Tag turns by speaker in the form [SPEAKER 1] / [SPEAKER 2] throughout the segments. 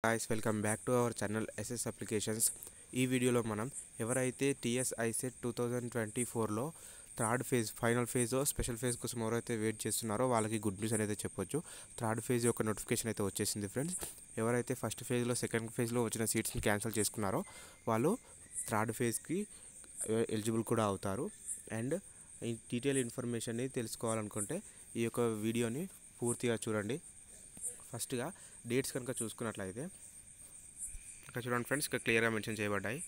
[SPEAKER 1] guys, welcome back to our channel SS Applications. ఈ వీడియోలో మనం ఎవరైతే టీఎస్ ఐసెట్ 2024లో third phase final phase special phase కోసం ఎవరైతే వెయిట్ చేస్తున్నారో వాళ్ళకి గుడ్ న్యూస్ అనేది చెప్పొచ్చు. థర్డ్ ఫేజ్ యొక్క నోటిఫికేషన్ అయితే వచ్చేసింది ఫ్రెండ్స్. ఎవరైతే ఫస్ట్ ఫేజ్లో సెకండ్ ఫేజ్లో వచ్చిన సీట్స్ని క్యాన్సిల్ చేసుకున్నారో వాళ్ళు థర్డ్ ఫేజ్కి ఎలిజిబుల్ కూడా అవుతారు. అండ్ ఈ డీటెయిల్ ఇన్ఫర్మేషన్ని తెలుసుకోవాలనుకుంటే ఈ యొక్క వీడియోని పూర్తిగా చూడండి. ఫస్ట్గా డేట్స్ కనుక చూసుకున్నట్లయితే ఇక్కడ చూడండి ఫ్రెండ్స్, ఇక్కడ క్లియర్గా మెన్షన్ చేయబడ్డాయి.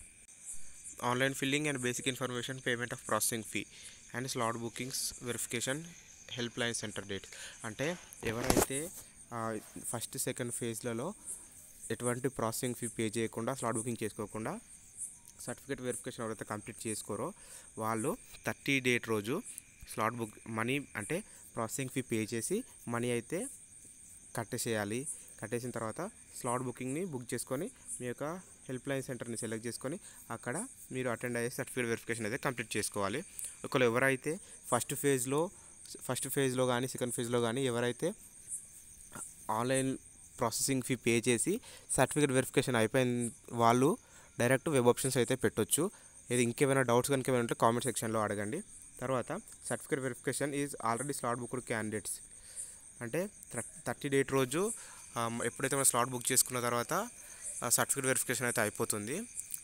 [SPEAKER 1] Online filling and basic information, payment of processing fee and slot bookings verification, help line centre dates. అంటే ఎవరైతే ఫస్ట్ సెకండ్ ఫేజ్లలో ఎటువంటి ప్రాసెసింగ్ ఫీ పే చేయకుండా స్లాట్ బుకింగ్ చేసుకోకుండా సర్టిఫికేట్ వెరిఫికేషన్ ఎవరైతే కంప్లీట్ చేసుకోరో వాళ్ళు 30 డేట్ రోజు స్లాట్ బుక్ మనీ అంటే processing fee pay చేసి మనీ అయితే కట్టేసేయాలి. కట్టేసిన తర్వాత స్లాట్ బుకింగ్ని బుక్ చేసుకొని మీ యొక్క హెల్ప్ లైన్ సెంటర్ని సెలెక్ట్ చేసుకొని అక్కడ మీరు అటెండ్ అయ్యే సర్టిఫికేట్ వెరిఫికేషన్ అయితే కంప్లీట్ చేసుకోవాలి. ఒకవేళ ఎవరైతే ఫస్ట్ ఫేజ్లో కానీ సెకండ్ ఫేజ్లో కానీ ఎవరైతే ఆన్లైన్ ప్రాసెసింగ్ ఫీ పే చేసి సర్టిఫికేట్ వెరిఫికేషన్ అయిపోయిన వాళ్ళు డైరెక్ట్ వెబ్ ఆప్షన్స్ అయితే పెట్టొచ్చు. ఇది ఇంకేమైనా డౌట్స్ కనుక ఏమైనా ఉంటే కామెంట్ సెక్షన్లో అడగండి. తర్వాత certificate verification is already slot booked candidates. అంటే 30 డేట్ రోజు ఎప్పుడైతే మనం స్లాట్ బుక్ చేసుకున్న తర్వాత సర్టిఫికేట్ వెరిఫికేషన్ అయితే అయిపోతుంది.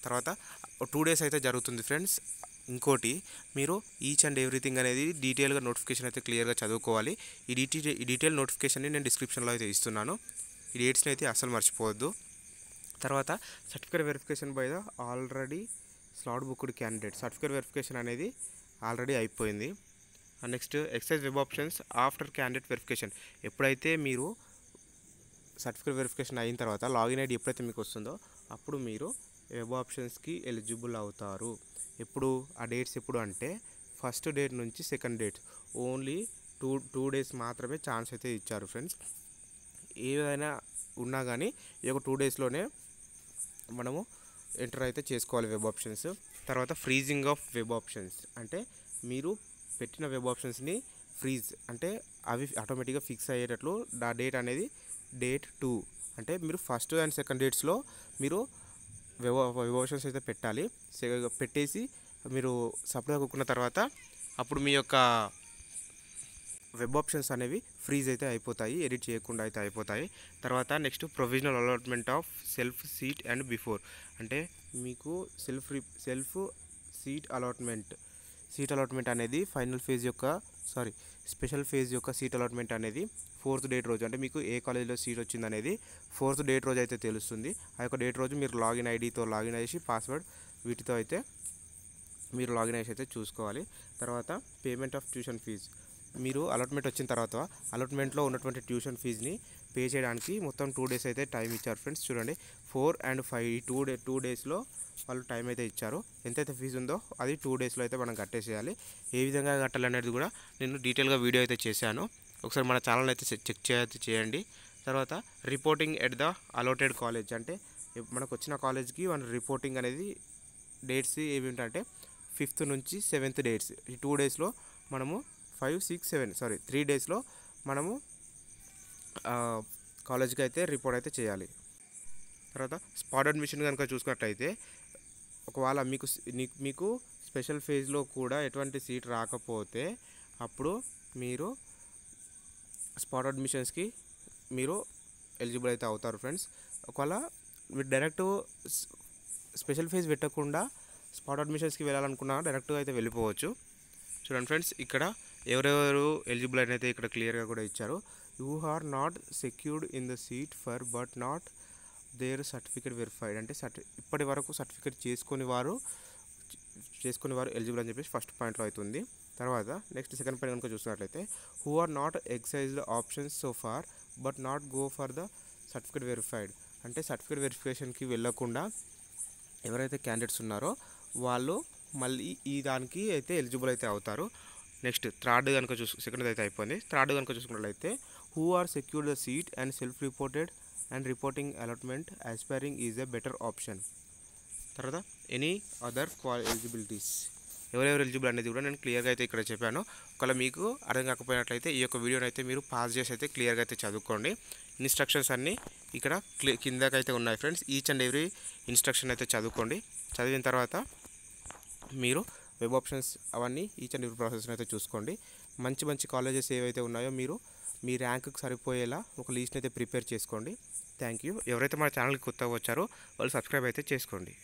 [SPEAKER 1] తర్వాత 2 డేస్ అయితే జరుగుతుంది ఫ్రెండ్స్. ఇంకోటి, మీరు ఈచ్ అండ్ ఎవ్రీథింగ్ అనేది డీటెయిల్గా నోటిఫికేషన్ అయితే క్లియర్గా చదువుకోవాలి. ఈ డీటెయిల్ నోటిఫికేషన్ని నేను డిస్క్రిప్షన్లో అయితే ఇస్తున్నాను. ఈ డేట్స్ని అయితే అస్సలు మర్చిపోవద్దు. తర్వాత certificate verification by the already slot booked candidate. Certificate verification అనేది ఆల్రెడీ అయిపోయింది. Next, exercise web options after candidate verification. ఎప్పుడైతే మీరు సర్టిఫికేట్ వెరిఫికేషన్ అయిన తర్వాత లాగిన్ ఐడి ఎప్పుడైతే మీకు వస్తుందో అప్పుడు మీరు వెబ్ ఆప్షన్స్కి ఎలిజిబుల్ అవుతారు. ఎప్పుడు ఆ డేట్స్ ఎప్పుడు అంటే ఫస్ట్ డేట్ నుంచి second date only two days మాత్రమే ఛాన్స్ అయితే ఇచ్చారు ఫ్రెండ్స్. ఏదైనా ఉన్నా కానీ ఈ యొక్క 2 డేస్లోనే మనము ఎంటర్ అయితే చేసుకోవాలి వెబ్ ఆప్షన్స్. తర్వాత ఫ్రీజింగ్ ఆఫ్ వెబ్ ఆప్షన్స్ అంటే మీరు పెట్టిన వెబ్ ఆప్షన్స్ని ఫ్రీజ్ అంటే అవి ఆటోమేటిక్గా ఫిక్స్ అయ్యేటట్లు ఆ డేట్ అనేది డేట్ 2 అంటే మీరు ఫస్ట్ అండ్ సెకండ్ డేట్స్లో మీరు వెబ్ ఆప్షన్స్ అయితే పెట్టాలి. పెట్టేసి మీరు సప్లై కొనుక్కున్న తర్వాత అప్పుడు మీ యొక్క వెబ్ ఆప్షన్స్ అనేవి ఫ్రీజ్ అయితే అయిపోతాయి, ఎడిట్ చేయకుండా అయితే అయిపోతాయి. తర్వాత next, provisional allotment of self seat and before. అంటే మీకు సెల్ఫ్ సీట్ అలాట్మెంట్ అనేది స్పెషల్ ఫేజ్ యొక్క సీట్ అలాట్మెంట్ అనేది 4th డేట్ రోజు, అంటే మీకు ఏ కాలేజీలో సీట్ వచ్చింది అనేది 4th డేట్ రోజు అయితే తెలుస్తుంది. ఆ యొక్క డేట్ రోజు మీరు లాగిన్ ఐడితో లాగిన్ అయ్యేసి పాస్వర్డ్ వీటితో అయితే మీరు లాగిన్ అయ్యేసి అయితే చూసుకోవాలి. తర్వాత పేమెంట్ ఆఫ్ ట్యూషన్ ఫీజు. మీరు అలాట్మెంట్ వచ్చిన తర్వాత అలాట్మెంట్లో ఉన్నటువంటి ట్యూషన్ ఫీజుని పే చేయడానికి మొత్తం 2 డేస్ అయితే టైం ఇచ్చారు ఫ్రెండ్స్. చూడండి, 4 and 5 ఈ 2 డేస్లో వాళ్ళు టైం అయితే ఇచ్చారు. ఎంతైతే ఫీజు ఉందో అది 2 డేస్లో అయితే మనం కట్టేసేయాలి. ఏ విధంగా కట్టాలనేది కూడా నేను డీటెయిల్గా వీడియో అయితే చేశాను. ఒకసారి మన ఛానల్ అయితే చెక్ చేయండి. తర్వాత reporting at the allotted college. అంటే మనకు వచ్చిన కాలేజ్కి మన రిపోర్టింగ్ అనేది డేట్స్ ఏమిటంటే 5th నుంచి 7th డేట్స్. ఈ 2 డేస్లో మనము 3 డేస్లో మనము కాలేజ్కి అయితే రిపోర్ట్ అయితే చేయాలి. తర్వాత స్పాట్ అడ్మిషన్ కనుక చూసుకున్నట్లయితే ఒకవేళ మీకు స్పెషల్ ఫేజ్లో కూడా ఎటువంటి సీట్ రాకపోతే అప్పుడు మీరు స్పాట్ అడ్మిషన్స్కి మీరు ఎలిజిబుల్ అయితే అవుతారు ఫ్రెండ్స్. ఒకవేళ మీరు డైరెక్ట్ స్పెషల్ ఫేజ్ పెట్టకుండా స్పాట్ అడ్మిషన్స్కి వెళ్ళాలనుకున్నా డైరెక్ట్గా అయితే వెళ్ళిపోవచ్చు. చూడండి ఫ్రెండ్స్, ఇక్కడ ఎవరెవరు ఎలిజిబుల్ అయితే ఇక్కడ క్లియర్గా కూడా ఇచ్చారు. You are not secured in the seat for but not their certificate verified. అంటే ఇప్పటి వరకు సర్టిఫికేట్ చేసుకుని వారు ఎలిజిబుల్ అని చెప్పేసి ఫస్ట్ పాయింట్లో అవుతుంది. తర్వాత నెక్స్ట్ సెకండ్ పాయింట్ కనుక చూసినట్లయితే who are not exercised options so far but not go for the certificate verified. అంటే సర్టిఫికేట్ వెరిఫికేషన్కి వెళ్ళకుండా ఎవరైతే క్యాండిడేట్స్ ఉన్నారో వాళ్ళు మళ్ళీ ఈ దానికి అయితే ఎలిజిబుల్ అయితే అవుతారు. నెక్స్ట్ థర్డ్ కనుక సెకండ్ అయితే అయిపోయింది. థర్డ్ కనుక చూసుకున్నట్లయితే who are secured the seat and self reported and reporting allotment aspiring is a better option. తర్వాత ఎనీ అదర్ ఎలిజిబిలిటీస్. ఎవరెవరు ఎలిజిబుల్ అనేది కూడా నేను క్లియర్గా అయితే ఇక్కడ చెప్పాను. ఒకవేళ మీకు అర్థం కాకపోయినట్లయితే ఈ యొక్క వీడియోని అయితే మీరు పాజ్ చేసి అయితే క్లియర్గా అయితే చదువుకోండి. ఇన్స్ట్రక్షన్స్ అన్నీ ఇక్కడ కిందకైతే ఉన్నాయి friends. Each and every instruction అయితే చదువుకోండి. చదివిన తర్వాత మీరు వెబ్ ఆప్షన్స్ అవన్నీ ఈచ్ అండ్ ఎవ్రీ ప్రాసెస్ని అయితే చూసుకోండి. మంచి మంచి కాలేజెస్ ఏవైతే ఉన్నాయో మీరు మీ ర్యాంకుకి సరిపోయేలా ఒక లిస్ట్ని అయితే ప్రిపేర్ చేసుకోండి. Thank you. ఎవరైతే మా ఛానల్కి కొత్తగా వచ్చారో వాళ్ళు సబ్స్క్రైబ్ అయితే చేసుకోండి.